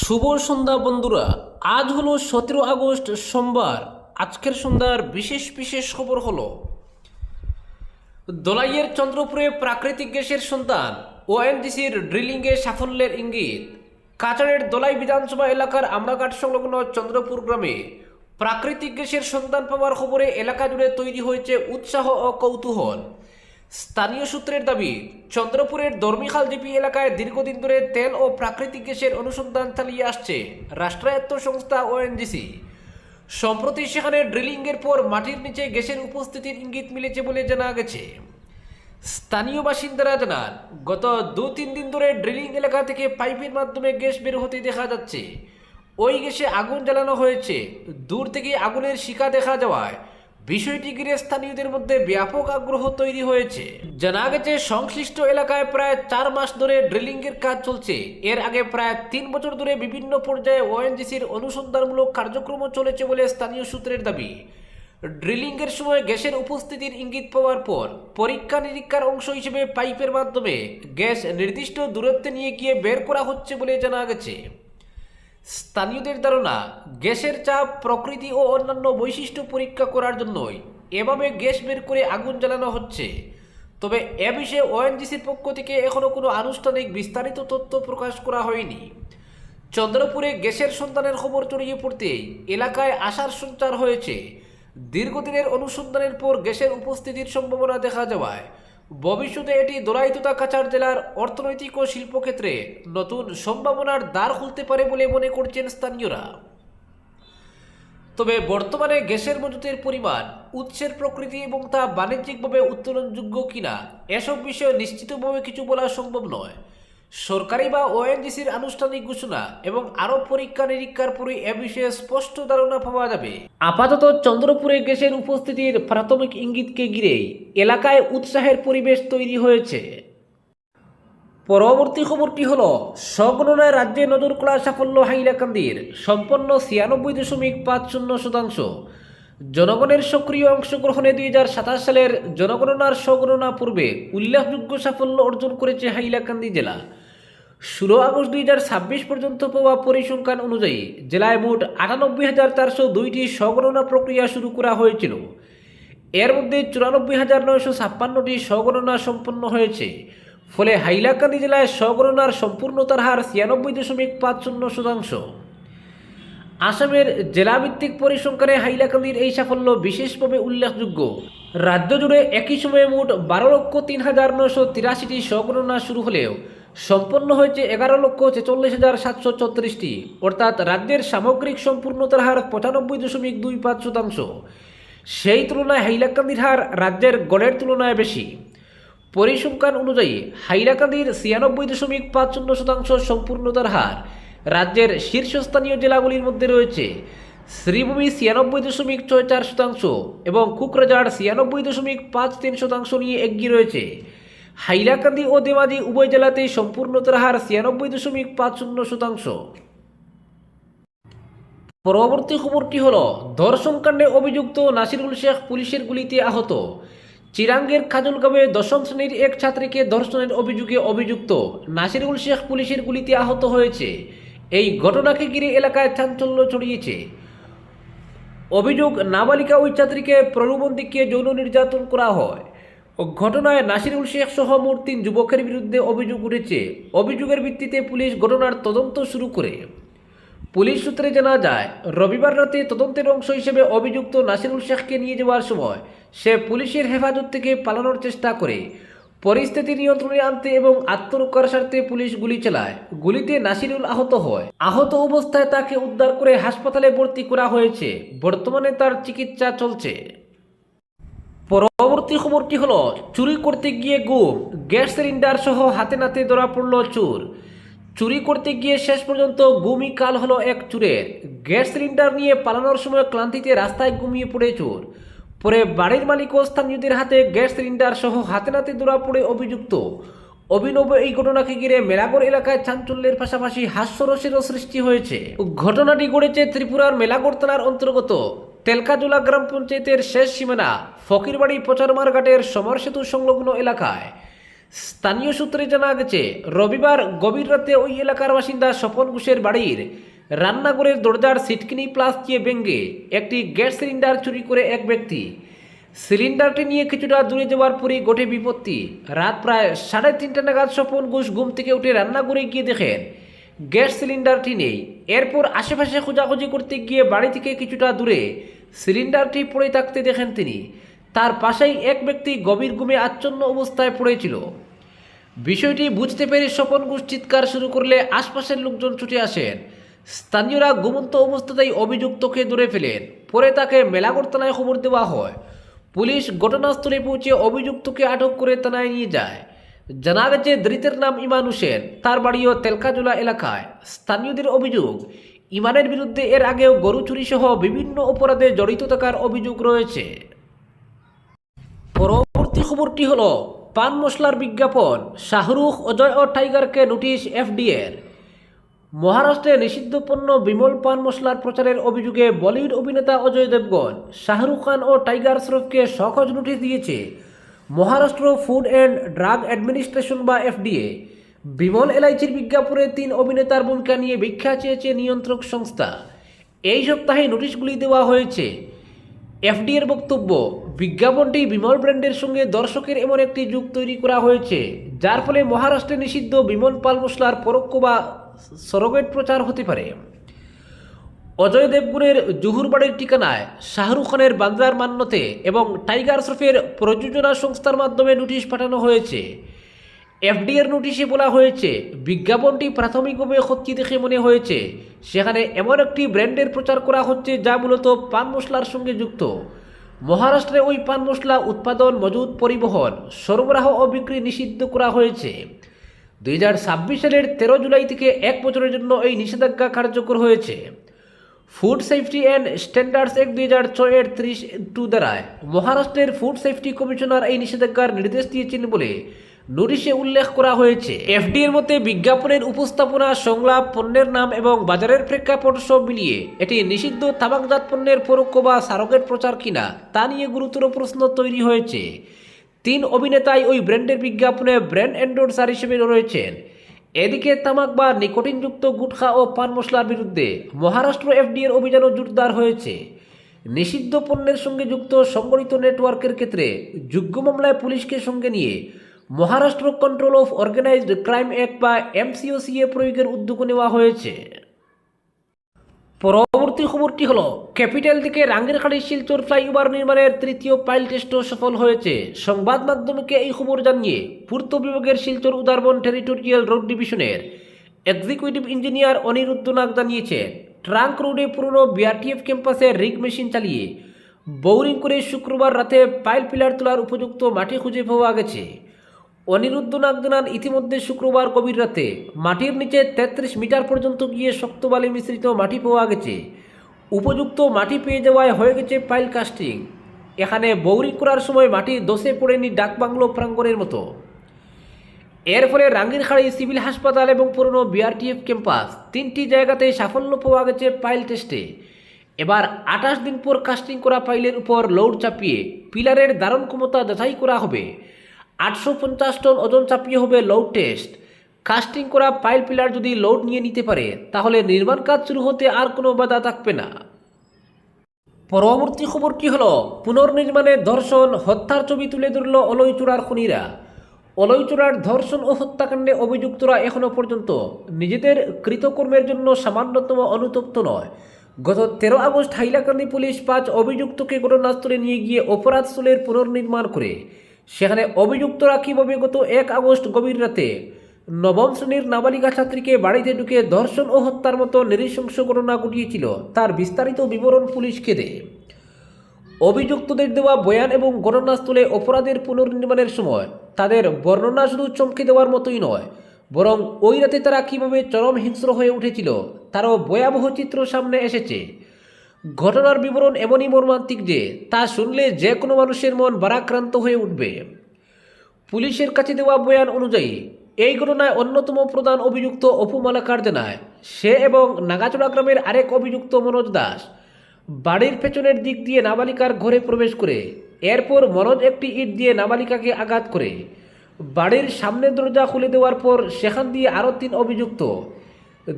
শুভ সন্ধ্যা বন্ধুরা। আজ হলো 17 আগস্ট সোমবার। আজকের সন্ধ্যার বিশেষ বিশেষ খবর হলো দলাইয়ের চন্দ্রপুরে প্রাকৃতিক গ্যাসের সন্ধান, ওএনজিসির ড্রিলিংয়ে সাফল্যের ইঙ্গিত। কাছাড়ের দলাই বিধানসভা এলাকার আমরাঘাট সংলগ্ন চন্দ্রপুর গ্রামে প্রাকৃতিক গ্যাসের সন্ধান পাওয়ার খবরে এলাকা জুড়ে তৈরি হয়েছে উৎসাহ ও কৌতূহল। স্থানীয় সূত্রের দাবি, চন্দ্রপুরের দর্মিখাল জিপি এলাকায় দীর্ঘদিন ধরে তেল ও প্রাকৃতিক গ্যাসের অনুসন্ধান চালিয়ে আসছে রাষ্ট্রায়ত্ত সংস্থা ওএনজিসি। সম্প্রতি সেখানে ড্রিলিংয়ের পর মাটির নিচে গ্যাসের উপস্থিতির ইঙ্গিত মিলেছে বলে জানা গেছে। স্থানীয় বাসিন্দারা জানান, গত 2-3 দিন ধরে ড্রিলিং এলাকা থেকে পাইপের মাধ্যমে গ্যাস বের হতে দেখা যাচ্ছে। ওই গ্যাসে আগুন জ্বালানো হয়েছে। দূর থেকে আগুনের শিখা দেখা যাওয়ায় বিষয়টি ঘিরে স্থানীয়দের মধ্যে ব্যাপক আগ্রহ তৈরি হয়েছে। জানা গেছে, সংশ্লিষ্ট এলাকায় প্রায় 4 মাস ধরে ড্রিলিংয়ের কাজ চলছে। এর আগে প্রায় 3 বছর ধরে বিভিন্ন পর্যায়ে ওএনজিসির অনুসন্ধানমূলক কার্যক্রম চলেছে বলে স্থানীয় সূত্রের দাবি। ড্রিলিংয়ের সময় গ্যাসের উপস্থিতির ইঙ্গিত পাওয়ার পর পরীক্ষা নিরীক্ষার অংশ হিসেবে পাইপের মাধ্যমে গ্যাস নির্দিষ্ট দূরত্বে নিয়ে গিয়ে বের করা হচ্ছে বলে জানা গেছে। স্থানীয়দের ধারণা, গ্যাসের চাপ, প্রকৃতি ও অন্যান্য বৈশিষ্ট্য পরীক্ষা করার জন্যই এভাবে গ্যাস বের করে আগুন জ্বালানো হচ্ছে। তবে এ বিষয়ে ওএনজিসির পক্ষ থেকে এখনও কোনো আনুষ্ঠানিক বিস্তারিত তথ্য প্রকাশ করা হয়নি। চন্দ্রপুরে গ্যাসের সন্ধানের খবর ছড়িয়ে পড়তেই এলাকায় আশার সঞ্চার হয়েছে। দীর্ঘদিনের অনুসন্ধানের পর গ্যাসের উপস্থিতির সম্ভাবনা দেখা যাওয়ায় ভবিষ্যতে এটি দলাই তথা কাছাড় জেলার অর্থনৈতিক ও শিল্পক্ষেত্রে নতুন সম্ভাবনার দ্বার খুলতে পারে বলে মনে করছেন স্থানীয়রা। তবে বর্তমানে গ্যাসের মজুতের পরিমাণ, উৎসের প্রকৃতি এবং তা বাণিজ্যিকভাবে উত্তোলনযোগ্য কিনা এসব বিষয়ে নিশ্চিতভাবে কিছু বলা সম্ভব নয়। সরকারি বা ওএনজিসির আনুষ্ঠানিক ঘোষণা এবং আরও পরীক্ষা নিরীক্ষার পরে এ বিষয়ে স্পষ্ট ধারণা পাওয়া যাবে। আপাতত চন্দ্রপুরে গ্যাসের উপস্থিতির প্রাথমিক ইঙ্গিতকে ঘিরেই এলাকায় উৎসাহের পরিবেশ তৈরি হয়েছে। পরবর্তী খবরটি হল, স্বগণনায় রাজ্যে নজর করা সাফল্য হাইলাকান্দির, সম্পন্ন 96.50%। জনগণের সক্রিয় অংশগ্রহণে 2027 সালের জনগণনার স্বগণনা পূর্বে উল্লেখযোগ্য সাফল্য অর্জন করেছে হাইলাকান্দি জেলা। 16 আগস্ট 2026 পর্যন্ত পাওয়া পরিসংখ্যান অনুযায়ী জেলায় মোট 98,402টি স্বগণনা প্রক্রিয়া শুরু করা হয়েছিল। এর মধ্যে 94,956টি স্বগণনা সম্পন্ন হয়েছে। ফলে হাইলাকান্দি জেলায় স্বগণনার সম্পূর্ণতার হার 96.50%। আসামের জেলাভিত্তিক পরিসংখ্যানে হাইলাকান্দির এই সাফল্য বিশেষভাবে উল্লেখযোগ্য। রাজ্য জুড়ে একই সময়ে মোট 12,03,983টি স্বগণনা শুরু হলেও সম্পন্ন হয়েছে 11,46,734টি, অর্থাৎ রাজ্যের সামগ্রিক সম্পূর্ণতার হার 95.25%। সেই তুলনায় হাইলাকান্দির হার রাজ্যের গড়ের তুলনায় বেশি। পরিসংখ্যান অনুযায়ী হাইলাকান্দির 96.55% সম্পূর্ণতার হার। রাজ্যের শীর্ষস্থানীয় জেলাগুলির মধ্যে রয়েছে শ্রীভূমি 96.64% এবং কুকরাঝাড় 96.53% নিয়ে এগিয়ে রয়েছে। হাইলাকান্দি ও ধেমাজি উভয় জেলাতেই সম্পূর্ণতার হার 96.50%। পরবর্তী খবরটি হল, ধর্ষণকাণ্ডে অভিযুক্ত নাসিরুল শেখ পুলিশের গুলিতে আহত। চিরাঙ্গের খাজলগাঁওয়ে 10ম শ্রেণীর এক ছাত্রীকে ধর্ষণের অভিযোগে অভিযুক্ত নাসিরুল শেখ পুলিশের গুলিতে আহত হয়েছে। এই ঘটনাকে ঘিরে এলাকায় চাঞ্চল্য ছড়িয়েছে। অভিযোগ, নাবালিকা ওই ছাত্রীকে প্রলোভন দেখিয়ে যৌন নির্যাতন করা হয়। ঘটনায় নাসিরুল শেখ সহ মোট 3 যুবকের বিরুদ্ধে অভিযোগ উঠেছে। অভিযোগের ভিত্তিতে পুলিশ ঘটনার তদন্ত শুরু করে। পুলিশ সূত্রে জানা যায়, রবিবার রাতে তদন্তের অংশ হিসেবে অভিযুক্ত নাসিরুল শেখকে নিয়ে যাওয়ার সময় সে পুলিশের হেফাজত থেকে পালানোর চেষ্টা করে। পরিস্থিতি নিয়ন্ত্রণে আনতে এবং আত্মরক্ষার স্বার্থে পুলিশ গুলি চালায়। গুলিতে নাসিরুল আহত হয়। আহত অবস্থায় তাকে উদ্ধার করে হাসপাতালে ভর্তি করা হয়েছে। বর্তমানে তার চিকিৎসা চলছে। পরবর্তী খবরটি হলো, চুরি করতে গিয়ে গুম, গ্যাস সিলিন্ডার সহ হাতে নাতে ধরা পড়ল চোর। চুরি করতে গিয়ে শেষ পর্যন্ত গুমই কাল হলো এক চোরের। গ্যাস সিলিন্ডার নিয়ে পালানোর সময় ক্লান্তিতে রাস্তায় ঘুমিয়ে পড়ে চোর। পরে বাড়ির মালিক ও স্থানীয়দের হাতে গ্যাস সিলিন্ডার সহ হাতে নাতে ধরা পড়ে অভিযুক্ত। অভিনব এই ঘটনাকে ঘিরে মেলাগড় এলাকায় চাঞ্চল্যের পাশাপাশি হাস্যরসেরও সৃষ্টি হয়েছে। ঘটনাটি ঘটেছে ত্রিপুরার মেলাগড় থানার অন্তর্গত তেলকাজোলা গ্রাম পঞ্চায়েতের শেষ সীমানা ফকিরবাড়ি পচারমার ঘাটের সমর সেতু সংলগ্ন এলাকায়। স্থানীয় সূত্রে জানা গেছে, রবিবার গভীর রাতে ওই এলাকার বাসিন্দা স্বপন ঘোষের বাড়ির রান্নাঘরের দরজার সিটকিনি প্লাস দিয়ে ভেঙে একটি গ্যাস সিলিন্ডার চুরি করে এক ব্যক্তি। সিলিন্ডারটি নিয়ে কিছুটা দূরে যাওয়ার পরেই ঘটে বিপত্তি। রাত প্রায় 3:30 নাগাদ স্বপন ঘোষ ঘুম থেকে উঠে রান্নাঘরে গিয়ে দেখেন গ্যাস সিলিন্ডারটি নেই। এরপর আশেপাশে খোঁজাখুঁজি করতে গিয়ে বাড়ি থেকে কিছুটা দূরে সিলিন্ডারটি পড়ে থাকতে দেখেন তিনি। তার পাশেই এক ব্যক্তি গভীর ঘুমে আচ্ছন্ন অবস্থায় পড়েছিল। বিষয়টি বুঝতে পেরে স্বপন ঘোষ চিৎকার শুরু করলে আশপাশের লোকজন ছুটে আসেন। স্থানীয়রা ঘুমন্ত অবস্থাতেই অভিযুক্তকে ধরে ফেলেন। পরে তাকে মেলাঘর থানায় খবর দেওয়া হয়। পুলিশ ঘটনাস্থলে পৌঁছে অভিযুক্তকে আটক করে থানায় নিয়ে যায়। জানা গেছে, ধৃতের নাম ইমান হোসেন, তার বাড়িও তেলকাজোলা এলাকায়। স্থানীয়দের অভিযোগ, ইমানের বিরুদ্ধে এর আগেও গরু চুরি সহ বিভিন্ন অপরাধে জড়িত থাকার অভিযোগ রয়েছে। পরবর্তী খবরটি হলো পান মশলার বিজ্ঞাপন, শাহরুখ, অজয় ও টাইগারকে নোটিশ এফডিএর। মহারাষ্ট্রে নিষিদ্ধ পণ্য বিমল পান মশলার প্রচারের অভিযোগে বলিউড অভিনেতা অজয় দেবগন, শাহরুখ খান ও টাইগার শ্রফকে সহজ নোটিশ দিয়েছে Maharashtra food and drug administration বা এফডিএ। বিমল এলআইচির বিজ্ঞাপনে 3 অভিনেতার ভূমিকা নিয়ে ভিক্ষা চেয়েছে নিয়ন্ত্রক সংস্থা। এই সপ্তাহে নোটিশগুলি দেওয়া হয়েছে। এফডিএর বক্তব্য, বিজ্ঞাপনটি বিমল ব্র্যান্ডের সঙ্গে দর্শকের এমন একটি যুগ তৈরি করা হয়েছে যার ফলে মহারাষ্ট্রে নিষিদ্ধ বিমল পান মশলার পরোক্ষ বা সরোগেট প্রচার হতে পারে। অজয় দেবগুনের জুহুর বাড়ির ঠিকানায়, শাহরুখ খানের বান্দ্রার মান্যতে এবং টাইগার শ্রফের প্রযোজনা সংস্থার মাধ্যমে নোটিশ পাঠানো হয়েছে। এফডিএর নোটিশে বলা হয়েছে, বিজ্ঞাপনটি প্রাথমিকভাবে খতিয়ে দেখে মনে হয়েছে সেখানে এমন একটি ব্র্যান্ডের প্রচার করা হচ্ছে যা মূলত পান মশলার সঙ্গে যুক্ত। মহারাষ্ট্রে ওই পান মশলা উৎপাদন, মজুত, পরিবহন, সরবরাহ ও বিক্রি নিষিদ্ধ করা হয়েছে। 2026 সালের 13 জুলাই থেকে 1 বছরের জন্য এই নিষেধাজ্ঞা কার্যকর হয়েছে। Food safety and standards act 2006 30(2) দ্বারায় মহারাষ্ট্রের ফুড সেফটি কমিশনার এই নিষেধাজ্ঞার নির্দেশ দিয়েছেন বলে নোটিশে উল্লেখ করা হয়েছে। এফডিএর মতে, বিজ্ঞাপনের উপস্থাপনা, সংলাপ, পণ্যের নাম এবং বাজারের প্রেক্ষাপট সব মিলিয়ে এটি নিষিদ্ধ তামাকজাত পণ্যের পরোক্ষ বা সারোগেট প্রচার কিনা তা নিয়ে গুরুতর প্রশ্ন তৈরি হয়েছে। 3 অভিনেতাই ওই ব্র্যান্ডের বিজ্ঞাপনে ব্র্যান্ড এন্ডোর্সার হিসেবে রয়েছেন। এদিকে তামাক বা নিকোটিনযুক্ত গুটখা ও পান মশলার বিরুদ্ধে মহারাষ্ট্র এফডিএর অভিযানও জোরদার হয়েছে। নিষিদ্ধ পণ্যের সঙ্গে যুক্ত সংগঠিত নেটওয়ার্কের ক্ষেত্রে যোগ্য মামলায় পুলিশকে সঙ্গে নিয়ে Maharashtra control of organised crime act বা এমসিওসিএ প্রয়োগের উদ্যোগ নেওয়া হয়েছে। পরবর্তী খবরটি হলো, ক্যাপিটাল থেকে রাঙ্গিরখাড়ি শিলচর ফ্লাইওভার নির্মাণের 3য় পাইল টেস্টও সফল হয়েছে। সংবাদ মাধ্যমকে এই খবর জানিয়ে পূর্ত বিভাগের শিলচর উদারবন টেরিটোরিয়াল রোড ডিভিশনের এক্সিকিউটিভ ইঞ্জিনিয়ার অনিরুদ্ধ নাগ জানিয়েছেন, ট্রাঙ্ক রোডে পুরনো বিআরটিএফ ক্যাম্পাসে রিগ মেশিন চালিয়ে বোরিং করে শুক্রবার রাতে পাইল পিলার তোলার উপযুক্ত মাটি খুঁজে পাওয়া গেছে। অনিরুদ্ধ নাগ জানান, ইতিমধ্যে শুক্রবার গভীর রাতে মাটির নিচে 33 মিটার পর্যন্ত গিয়ে শক্ত বালি মিশ্রিত মাটি পাওয়া গেছে। উপযুক্ত মাটি পেয়ে যাওয়ায় হয়ে গেছে পাইল কাস্টিং। এখানে বোরিং করার সময় মাটি দোষে পড়েনি ডাকবাংলো প্রাঙ্গণের মতো। এর ফলে রাঙ্গিরখাড়ি সিভিল হাসপাতাল এবং পুরনো বিআরটিএফ ক্যাম্পাস 3টি জায়গাতেই সাফল্য পাওয়া গেছে পাইল টেস্টে। এবার 28 দিন পর কাস্টিং করা পাইলের উপর লোড চাপিয়ে পিলারের ধারণ ক্ষমতা যাচাই করা হবে। 850 টন ওজন চাপিয়ে হবে লোড টেস্ট। কাস্টিং করা পাইল পিলার যদি লোড নিয়ে নিতে পারে তাহলে নির্মাণ কাজ শুরু হতে আর কোনো বাধা থাকবে না। পরবর্তী খবরটি হলো, পুনর্নির্মাণে ধর্ষণ, হত্যার ছবি তুলে ধরল অলইচূড়ার খুনিরা। অলইচূড়ার ধর্ষণ ও হত্যাকাণ্ডে অভিযুক্তরা এখনও পর্যন্ত নিজেদের কৃতকর্মের জন্য সামান্যতম অনুতপ্ত নয়। গত 13 আগস্ট হাইলাকান্দি পুলিশ 5 অভিযুক্তকে ঘটনাস্থলে নিয়ে গিয়ে অপরাধস্থলের পুনর্নির্মাণ করে সেখানে অভিযুক্তরা কীভাবে গত 1 আগস্ট গভীর রাতে 9ম শ্রেণীর নাবালিকা ছাত্রীকে বাড়িতে ঢুকে ধর্ষণ ও হত্যার মতো নৃশংস ঘটনা ঘটিয়েছিল তার বিস্তারিত বিবরণ পুলিশকে দেয়। অভিযুক্তদের দেওয়া বয়ান এবং ঘটনাস্থলে অপরাধের পুনর্নির্মাণের সময় তাদের বর্ণনা শুধু চমকে দেওয়ার মতোই নয়, বরং ওই রাতে তারা কীভাবে চরম হিংস্র হয়ে উঠেছিল তারও ভয়াবহ চিত্র সামনে এসেছে। ঘটনার বিবরণ এমনই মর্মান্তিক যে তা শুনলে যে কোনো মানুষের মন ভারাক্রান্ত হয়ে উঠবে। পুলিশের কাছে দেওয়া বয়ান অনুযায়ী এই ঘটনায় অন্যতম প্রধান অভিযুক্ত অপু মালাকার জানায়, সে এবং নাগাচড়া গ্রামের আরেক অভিযুক্ত মনোজ দাস বাড়ির পেছনের দিক দিয়ে নাবালিকার ঘরে প্রবেশ করে এরপর মনোজ একটি ইট দিয়ে নাবালিকাকে আঘাত করে বাড়ির সামনের দরজা খুলে দেওয়ার পর সেখান দিয়ে আরও 3 অভিযুক্ত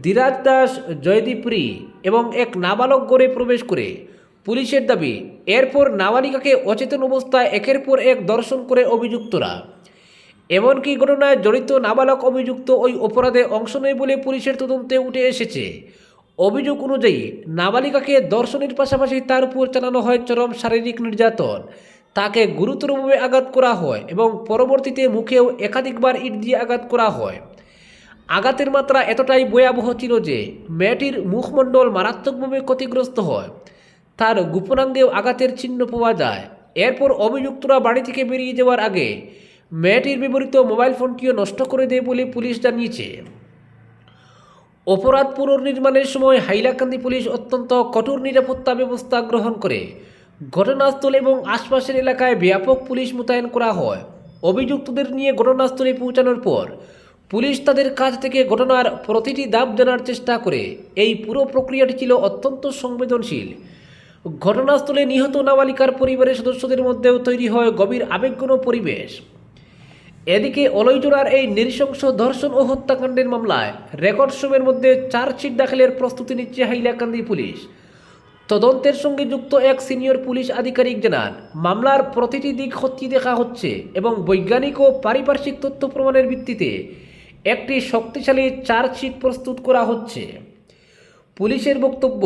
ধীরাজ দাস, জয়দীপ রি এবং এক নাবালক ঘরে প্রবেশ করে পুলিশের দাবি এরপর নাবালিকাকে অচেতন অবস্থায় একের পর এক ধর্ষণ করে অভিযুক্তরা। এমনকি ঘটনায় জড়িত নাবালক অভিযুক্ত ওই অপরাধে অংশ নেয় বলে পুলিশের তদন্তে উঠে এসেছে। অভিযোগ অনুযায়ী নাবালিকাকে ধর্ষণের পাশাপাশি তার উপর চালানো হয় চরম শারীরিক নির্যাতন, তাকে গুরুতরভাবে আঘাত করা হয় এবং পরবর্তীতে মুখেও একাধিকবার ইট দিয়ে আঘাত করা হয়। আঘাতের মাত্রা এতটাই ভয়াবহ ছিল যে মেয়েটির মুখমণ্ডল মারাত্মকভাবে ক্ষতিগ্রস্ত হয়, তার গোপনাঙ্গেও আঘাতের চিহ্ন পাওয়া যায়। এরপর অভিযুক্তরা বাড়ি থেকে বেরিয়ে যাওয়ার আগে মেয়েটির ব্যবহৃত মোবাইল ফোনটিও নষ্ট করে দেয় বলে পুলিশ জানিয়েছে। অপরাধ পুনর্নির্মাণের সময় হাইলাকান্দি পুলিশ অত্যন্ত কঠোর নিরাপত্তা ব্যবস্থা গ্রহণ করে ঘটনাস্থল এবং আশপাশের এলাকায় ব্যাপক পুলিশ মোতায়েন করা হয়। অভিযুক্তদের নিয়ে ঘটনাস্থলে পৌঁছানোর পর পুলিশ তাদের কাছ থেকে ঘটনার প্রতিটি ধাপ জানার চেষ্টা করে। এই পুরো প্রক্রিয়াটি ছিল অত্যন্ত সংবেদনশীল। ঘটনাস্থলে নিহত নাবালিকার পরিবারের সদস্যদের মধ্যেও তৈরি হয় গভীর আবেগঘন পরিবেশ। এদিকে অলইজোড়ার এই নৃশংস ধর্ষণ ও হত্যাকাণ্ডের মামলায় রেকর্ড সময়ের মধ্যে চার্জশিট দাখিলের প্রস্তুতি নিচ্ছে হাইলাকান্দি পুলিশ। তদন্তের সঙ্গে যুক্ত এক সিনিয়র পুলিশ আধিকারিক জানান, মামলার প্রতিটি দিক খতিয়ে দেখা হচ্ছে এবং বৈজ্ঞানিক ও পারিপার্শ্বিক তথ্য প্রমাণের ভিত্তিতে একটি শক্তিশালী চার্জশিট প্রস্তুত করা হচ্ছে। পুলিশের বক্তব্য,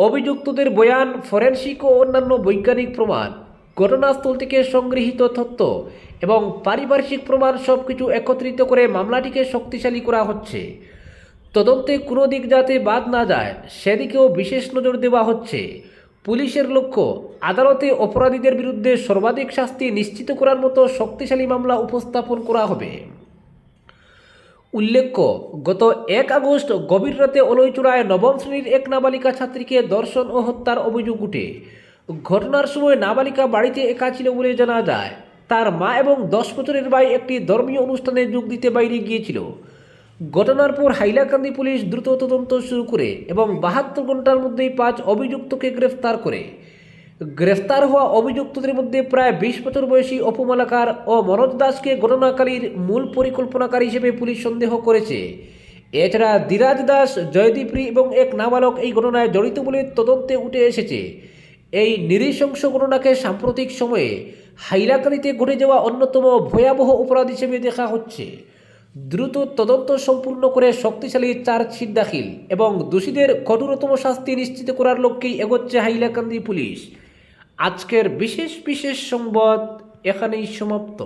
অভিযুক্তদের বয়ান, ফরেনসিক ও অন্যান্য বৈজ্ঞানিক প্রমাণ, ঘটনাস্থল থেকে সংগৃহীত তথ্য এবং পারিপার্শ্বিক প্রমাণ সবকিছু একত্রিত করে মামলাটিকে শক্তিশালী করা হচ্ছে। তদন্তে কোনো দিক যাতে বাদ না যায় সেদিকেও বিশেষ নজর দেওয়া হচ্ছে। পুলিশের লক্ষ্য আদালতে অপরাধীদের বিরুদ্ধে সর্বাধিক শাস্তি নিশ্চিত করার মতো শক্তিশালী মামলা উপস্থাপন করা হবে। উল্লেখ্য, গত 1 আগস্ট গভীর রাতে অলইচূড়ায় নবম শ্রেণীর এক নাবালিকা ছাত্রীকে ধর্ষণ ও হত্যার অভিযোগ উঠে। ঘটনার সময় নাবালিকা বাড়িতে একা ছিল বলে জানা যায়। তার মা এবং 10 বছরের ভাই একটি ধর্মীয় অনুষ্ঠানে যোগ দিতে বাইরে গিয়েছিল। ঘটনার পর হাইলাকান্দি পুলিশ দ্রুত তদন্ত শুরু করে এবং 72 ঘন্টার মধ্যেই 5 অভিযুক্তকে গ্রেফতার করে। গ্রেফতার হওয়া অভিযুক্তদের মধ্যে প্রায় 20 বছর বয়সী অপমালাকার ও মনোজ দাসকে ঘটনাকারীর মূল পরিকল্পনাকারী হিসেবে পুলিশ সন্দেহ করেছে। এছাড়া ধীরাজ দাস, জয়দীপ রি এবং এক নাবালক এই ঘটনায় জড়িত বলে তদন্তে উঠে এসেছে। এই নৃশংস ঘটনাকে সাম্প্রতিক সময়ে হাইলাকান্দিতে ঘটে যাওয়া অন্যতম ভয়াবহ অপরাধ হিসেবে দেখা হচ্ছে। দ্রুত তদন্ত সম্পূর্ণ করে শক্তিশালী চার্জশিট দাখিল এবং দোষীদের কঠোরতম শাস্তি নিশ্চিত করার লক্ষ্যেই এগোচ্ছে হাইলাকান্দি পুলিশ। আজকের বিশেষ সংবাদ এখানেই সমাপ্ত।